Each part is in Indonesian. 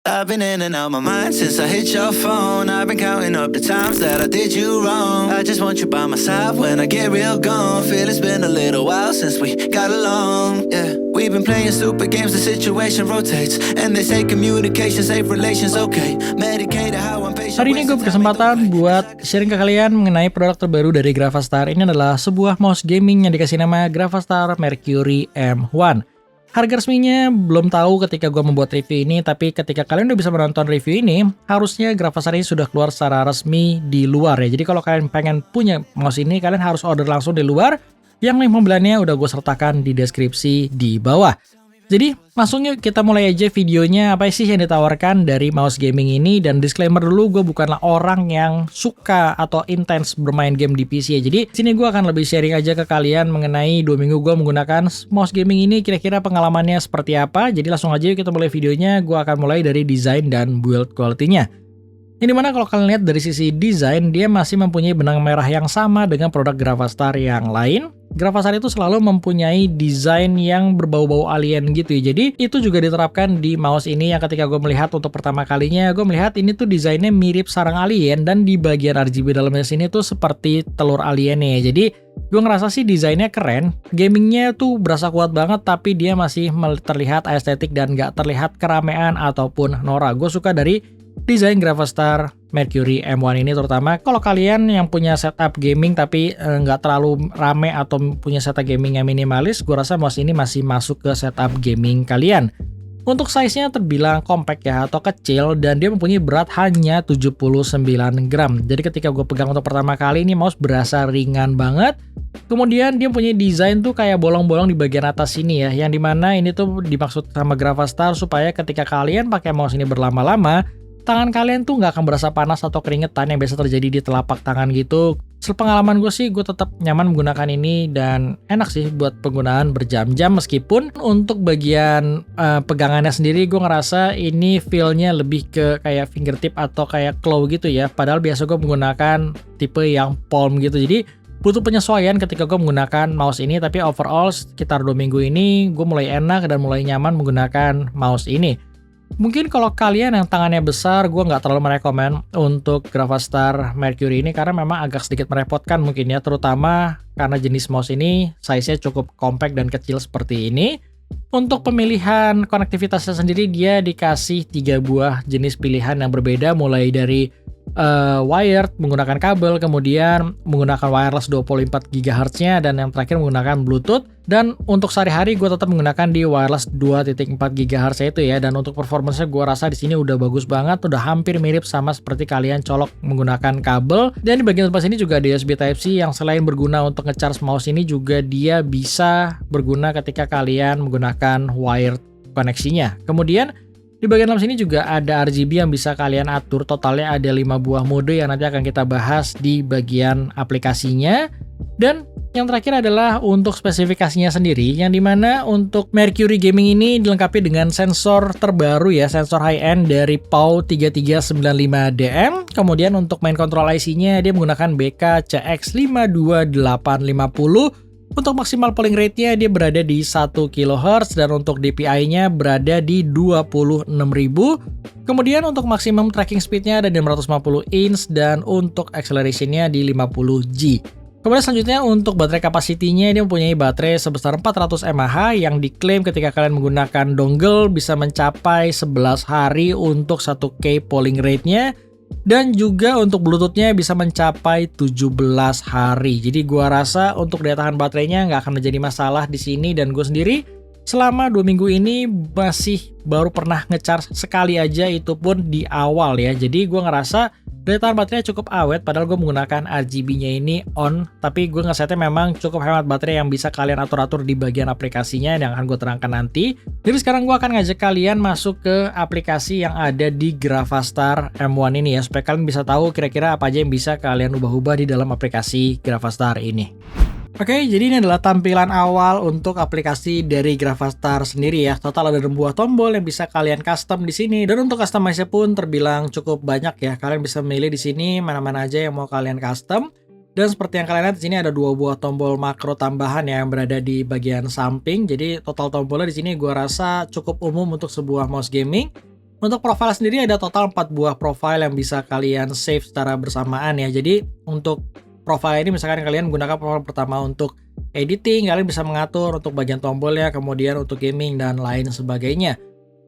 I've been in and out my mind since I hit your phone. I've been counting up the times that I did you wrong. I just want you by my side when I get real gone. Feel it's been a little while since we got along. Yeah, we've been playing stupid games, the situation rotates, and they say communication save relations. Okay, medicated how I'm patient. Hari ini gue berkesempatan buat sharing ke kalian mengenai produk terbaru dari Gravastar. Ini adalah sebuah mouse gaming yang dikasih nama Gravastar Mercury M1. Harga resminya belum tahu ketika gue membuat review ini, tapi ketika kalian udah bisa menonton review ini, harusnya Gravastar ini sudah keluar secara resmi di luar ya. Jadi kalau kalian pengen punya mouse ini, kalian harus order langsung di luar. Yang link pembeliannya udah gue sertakan di deskripsi di bawah. Jadi langsung yuk kita mulai aja videonya, apa sih yang ditawarkan dari mouse gaming ini. Dan disclaimer dulu, gue bukanlah orang yang suka atau intens bermain game di PC ya. Jadi sini gue akan lebih sharing aja ke kalian mengenai 2 minggu gue menggunakan mouse gaming ini, kira-kira pengalamannya seperti apa. Jadi langsung aja yuk kita mulai videonya. Gue akan mulai dari desain dan build quality-nya. Ini dimana kalau kalian lihat dari sisi desain, dia masih mempunyai benang merah yang sama dengan produk Gravastar yang lain. Gravastar itu selalu mempunyai desain yang berbau-bau alien gitu ya. Jadi itu juga diterapkan di mouse ini yang ketika gue melihat untuk pertama kalinya, gue melihat ini tuh desainnya mirip sarang alien dan di bagian RGB dalamnya sini tuh seperti telur aliennya ya. Jadi gue ngerasa sih desainnya keren, gamingnya tuh berasa kuat banget tapi dia masih terlihat estetik dan gak terlihat keramaian ataupun norak. Gue suka dari desain Gravastar Mercury M1 ini, terutama kalau kalian yang punya setup gaming tapi nggak terlalu rame atau punya setup gaming yang minimalis, gue rasa mouse ini masih masuk ke setup gaming kalian. Untuk size-nya terbilang compact ya atau kecil, dan dia mempunyai berat hanya 79 gram. Jadi ketika gue pegang untuk pertama kali, ini mouse berasa ringan banget. Kemudian dia punya desain tuh kayak bolong-bolong di bagian atas sini ya, yang dimana ini tuh dimaksud sama Gravastar supaya ketika kalian pakai mouse ini berlama-lama, tangan kalian tuh nggak akan berasa panas atau keringetan yang biasa terjadi di telapak tangan gitu. Sepengalaman gue sih, gue tetap nyaman menggunakan ini dan enak sih buat penggunaan berjam-jam, meskipun untuk bagian pegangannya sendiri gue ngerasa ini feel-nya lebih ke kayak fingertip atau kayak claw gitu ya. Padahal biasa gue menggunakan tipe yang palm gitu. Jadi butuh penyesuaian ketika gue menggunakan mouse ini, tapi overall sekitar 2 minggu ini gue mulai enak dan mulai nyaman menggunakan mouse ini. Mungkin kalau kalian yang tangannya besar, gue nggak terlalu merekomen untuk Gravastar Mercury ini karena memang agak sedikit merepotkan mungkin ya, terutama karena jenis mouse ini size-nya cukup compact dan kecil seperti ini. Untuk pemilihan konektivitasnya sendiri, dia dikasih 3 buah jenis pilihan yang berbeda, mulai dari wired menggunakan kabel, kemudian menggunakan wireless 24 GHz-nya, dan yang terakhir menggunakan Bluetooth. Dan untuk sehari-hari gue tetap menggunakan di wireless 2.4 GHz itu ya. Dan untuk performance-nya gue rasa di sini udah bagus banget, udah hampir mirip sama seperti kalian colok menggunakan kabel. Dan di bagian sebelah sini juga ada USB Type-C yang selain berguna untuk nge-charge mouse ini, juga dia bisa berguna ketika kalian menggunakan wired koneksinya. Kemudian di bagian dalam sini juga ada RGB yang bisa kalian atur. Totalnya ada 5 buah mode yang nanti akan kita bahas di bagian aplikasinya. Dan yang terakhir adalah untuk spesifikasinya sendiri, yang dimana untuk Mercury Gaming ini dilengkapi dengan sensor terbaru ya, sensor high-end dari PAW3395DM. Kemudian untuk main control IC-nya dia menggunakan BK-CX52850. Untuk maksimal polling rate-nya dia berada di 1 kHz dan untuk DPI-nya berada di 26.000. Kemudian untuk maksimum tracking speed-nya ada di 650 inch dan untuk acceleration-nya di 50G. Kemudian selanjutnya untuk baterai capacity-nya, dia mempunyai baterai sebesar 400 mAh yang diklaim ketika kalian menggunakan dongle bisa mencapai 11 hari untuk 1K polling rate-nya. Dan juga untuk Bluetooth-nya bisa mencapai 17 hari. Jadi gua rasa untuk daya tahan baterainya nggak akan menjadi masalah di sini. Dan gue sendiri selama 2 minggu ini masih baru pernah nge-charge sekali aja, itu pun di awal ya. Jadi gue ngerasa daya tahan baterainya cukup awet, padahal gue menggunakan RGB-nya ini on, tapi gue ngesetnya memang cukup hemat baterai yang bisa kalian atur-atur di bagian aplikasinya yang akan gue terangkan nanti. Jadi sekarang gue akan ngajak kalian masuk ke aplikasi yang ada di Gravastar M1 ini ya, supaya kalian bisa tahu kira-kira apa aja yang bisa kalian ubah-ubah di dalam aplikasi Gravastar ini. Oke, jadi ini adalah tampilan awal untuk aplikasi dari Gravastar sendiri ya. Total ada 6 buah tombol yang bisa kalian custom di sini, dan untuk customize pun terbilang cukup banyak ya. Kalian bisa memilih di sini mana-mana aja yang mau kalian custom. Dan seperti yang kalian lihat di sini ada 2 buah tombol makro tambahan ya, yang berada di bagian samping. Jadi total tombolnya di sini gua rasa cukup umum untuk sebuah mouse gaming. Untuk profile sendiri ada total 4 buah profile yang bisa kalian save secara bersamaan ya. Jadi untuk profile ini misalkan kalian gunakan profile pertama untuk editing, kalian bisa mengatur untuk bagian tombolnya, kemudian untuk gaming dan lain sebagainya.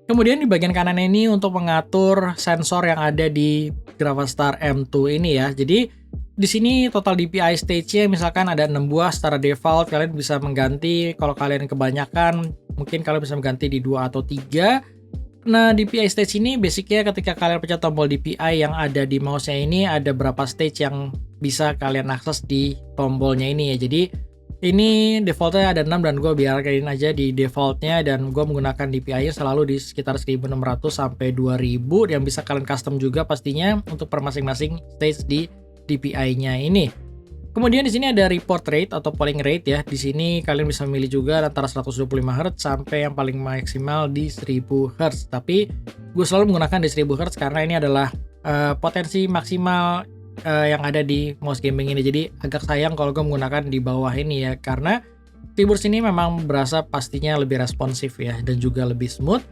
Kemudian di bagian kanan ini untuk mengatur sensor yang ada di Gravastar M2 ini ya. Jadi di sini total DPI stage-nya misalkan ada 6 buah secara default, kalian bisa mengganti kalau kalian kebanyakan, mungkin kalian bisa mengganti di 2 atau 3. Nah, DPI stage ini basicnya ketika kalian pencet tombol DPI yang ada di mouse-nya ini ada berapa stage yang bisa kalian akses di tombolnya ini ya. Jadi ini defaultnya ada 6 dan gue biarkan aja di defaultnya, dan gue menggunakan DPI-nya selalu di sekitar 1600 sampai 2000 yang bisa kalian custom juga pastinya untuk per masing-masing stage di DPI-nya ini. Kemudian di sini ada report rate atau polling rate ya. Di sini kalian bisa memilih juga antara 125 Hz sampai yang paling maksimal di 1000 Hz. Tapi gue selalu menggunakan di 1000 Hz karena ini adalah potensi maksimal yang ada di mouse gaming ini. Jadi agak sayang kalau gue menggunakan di bawah ini ya, karena keyboard sini memang berasa pastinya lebih responsif ya dan juga lebih smooth.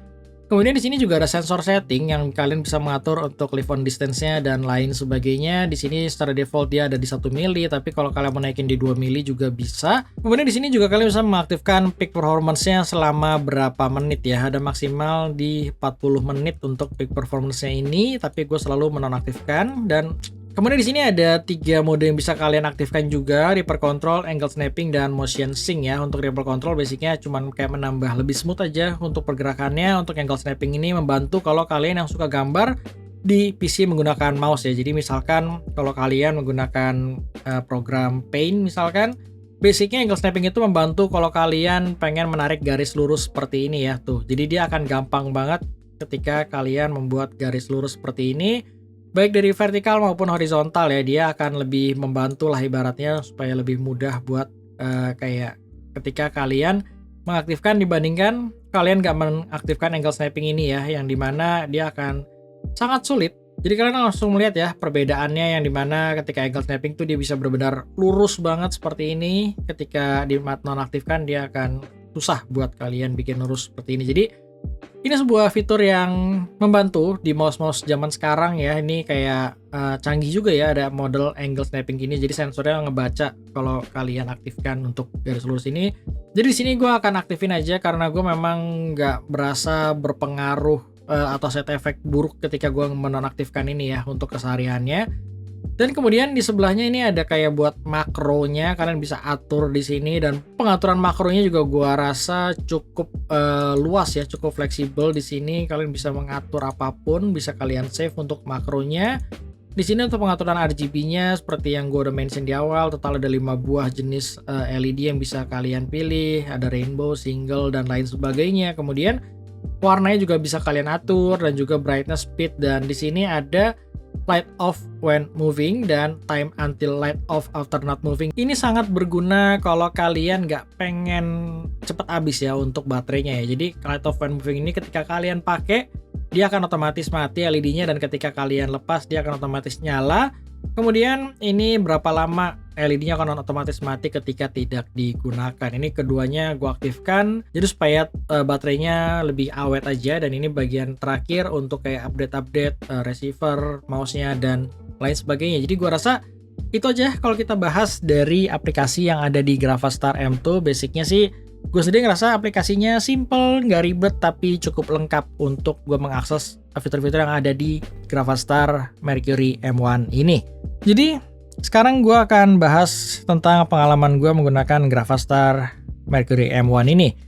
Kemudian di sini juga ada sensor setting yang kalian bisa mengatur untuk live on distance-nya dan lain sebagainya. Di sini secara default dia ada di 1 mili, tapi kalau kalian mau naikin di 2 mili juga bisa. Kemudian di sini juga kalian bisa mengaktifkan peak performance-nya selama berapa menit ya. Ada maksimal di 40 menit untuk peak performance-nya ini, tapi gue selalu menonaktifkan. Dan kemudian di sini ada 3 mode yang bisa kalian aktifkan juga, Reaper Control, Angle Snapping, dan Motion Sync ya. Untuk Reaper Control basicnya cuman kayak menambah lebih smooth aja untuk pergerakannya. Untuk Angle Snapping ini membantu kalau kalian yang suka gambar di PC menggunakan mouse ya. Jadi misalkan kalau kalian menggunakan program Paint misalkan, basicnya Angle Snapping itu membantu kalau kalian pengen menarik garis lurus seperti ini ya tuh. Jadi dia akan gampang banget ketika kalian membuat garis lurus seperti ini, baik dari vertikal maupun horizontal ya. Dia akan lebih membantu lah ibaratnya supaya lebih mudah buat kayak ketika kalian mengaktifkan dibandingkan kalian gak mengaktifkan angle snapping ini ya, yang dimana dia akan sangat sulit. Jadi kalian langsung melihat ya perbedaannya, yang dimana ketika angle snapping tuh dia bisa benar-benar lurus banget seperti ini, ketika di nonaktifkan dia akan susah buat kalian bikin lurus seperti ini. Jadi ini sebuah fitur yang membantu di mouse-mouse zaman sekarang ya. Ini kayak canggih juga ya, ada model angle snapping ini. Jadi sensornya ngebaca kalau kalian aktifkan untuk garis lurus ini. Jadi di sini gue akan aktifin aja karena gue memang nggak berasa berpengaruh atau set efek buruk ketika gue menonaktifkan ini ya untuk kesehariannya. Dan kemudian di sebelahnya ini ada kayak buat makronya, kalian bisa atur di sini, dan pengaturan makronya juga gua rasa cukup luas ya, cukup fleksibel di sini. Kalian bisa mengatur apapun, bisa kalian save untuk makronya. Di sini untuk pengaturan RGB-nya seperti yang gua udah mention di awal, total ada 5 buah jenis LED yang bisa kalian pilih, ada rainbow, single, dan lain sebagainya. Kemudian warnanya juga bisa kalian atur, dan juga brightness, speed, dan di sini ada light off when moving dan time until light off after not moving. Ini sangat berguna kalau kalian nggak pengen cepet habis ya untuk baterainya ya. Jadi light off when moving ini ketika kalian pakai, dia akan otomatis mati LED-nya, dan ketika kalian lepas dia akan otomatis nyala. Kemudian ini berapa lama LED-nya akan otomatis mati ketika tidak digunakan. Ini keduanya gue aktifkan jadi supaya baterainya lebih awet aja. Dan ini bagian terakhir untuk kayak update receiver, mouse-nya, dan lain sebagainya. Jadi gue rasa itu aja kalau kita bahas dari aplikasi yang ada di Gravastar M2. Basicnya sih gue sendiri ngerasa aplikasinya simple, nggak ribet, tapi cukup lengkap untuk gue mengakses fitur-fitur yang ada di Gravastar Mercury M1 ini. Jadi sekarang gue akan bahas tentang pengalaman gue menggunakan Gravastar Mercury M1 ini.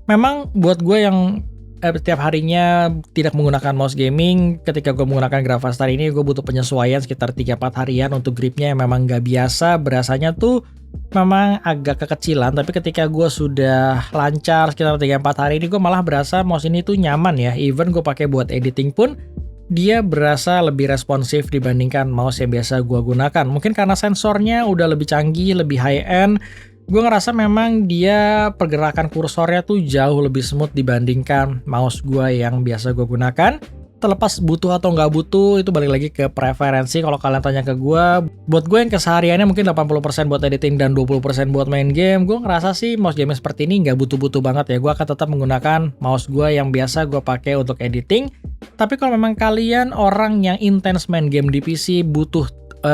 Memang buat gue yang tiap harinya tidak menggunakan mouse gaming, ketika gue menggunakan Gravastar ini gue butuh penyesuaian sekitar 3-4 harian untuk gripnya yang memang gak biasa. Berasanya tuh memang agak kekecilan, tapi ketika gue sudah lancar sekitar 3-4 hari ini, gue malah berasa mouse ini tuh nyaman ya. Even gue pakai buat editing pun dia berasa lebih responsif dibandingkan mouse yang biasa gue gunakan. Mungkin karena sensornya udah lebih canggih, lebih high end. Gue ngerasa memang dia pergerakan kursornya tuh jauh lebih smooth dibandingkan mouse gue yang biasa gue gunakan. terlepas butuh atau nggak butuh, itu balik lagi ke preferensi. Kalau kalian tanya ke gue, buat gue yang kesehariannya mungkin 80% buat editing dan 20% buat main game, gue ngerasa sih mouse gaming seperti ini nggak butuh-butuh banget ya. Gue akan tetap menggunakan mouse gue yang biasa gue pakai untuk editing. Tapi kalau memang kalian orang yang intens main game di PC, butuh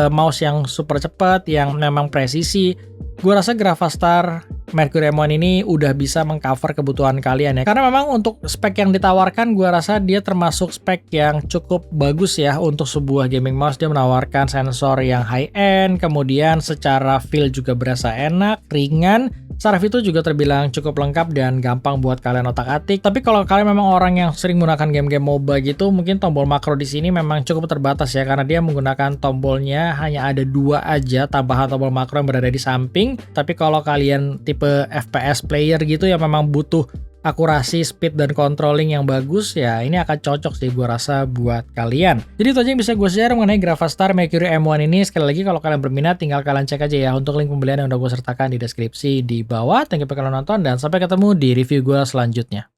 mouse yang super cepat, yang memang presisi, gue rasa Gravastar Mercury M1 ini udah bisa mengcover kebutuhan kalian ya. Karena memang untuk spek yang ditawarkan, gue rasa dia termasuk spek yang cukup bagus ya untuk sebuah gaming mouse. Dia menawarkan sensor yang high-end, kemudian secara feel juga berasa enak, ringan. Secara fitur juga terbilang cukup lengkap dan gampang buat kalian otak-atik. Tapi kalau kalian memang orang yang sering menggunakan game-game MOBA gitu, mungkin tombol makro di sini memang cukup terbatas ya, karena dia menggunakan tombolnya hanya ada 2 aja, tambahan tombol makro yang berada di samping. Tapi kalau kalian tipe FPS player gitu yang memang butuh akurasi, speed, dan controlling yang bagus, ya ini akan cocok sih gue rasa buat kalian. Jadi itu aja yang bisa gue share mengenai Gravastar Mercury M1 ini. Sekali lagi kalau kalian berminat, tinggal kalian cek aja ya untuk link pembelian yang udah gue sertakan di deskripsi di bawah. Thank you for kalian nonton dan sampai ketemu di review gue selanjutnya.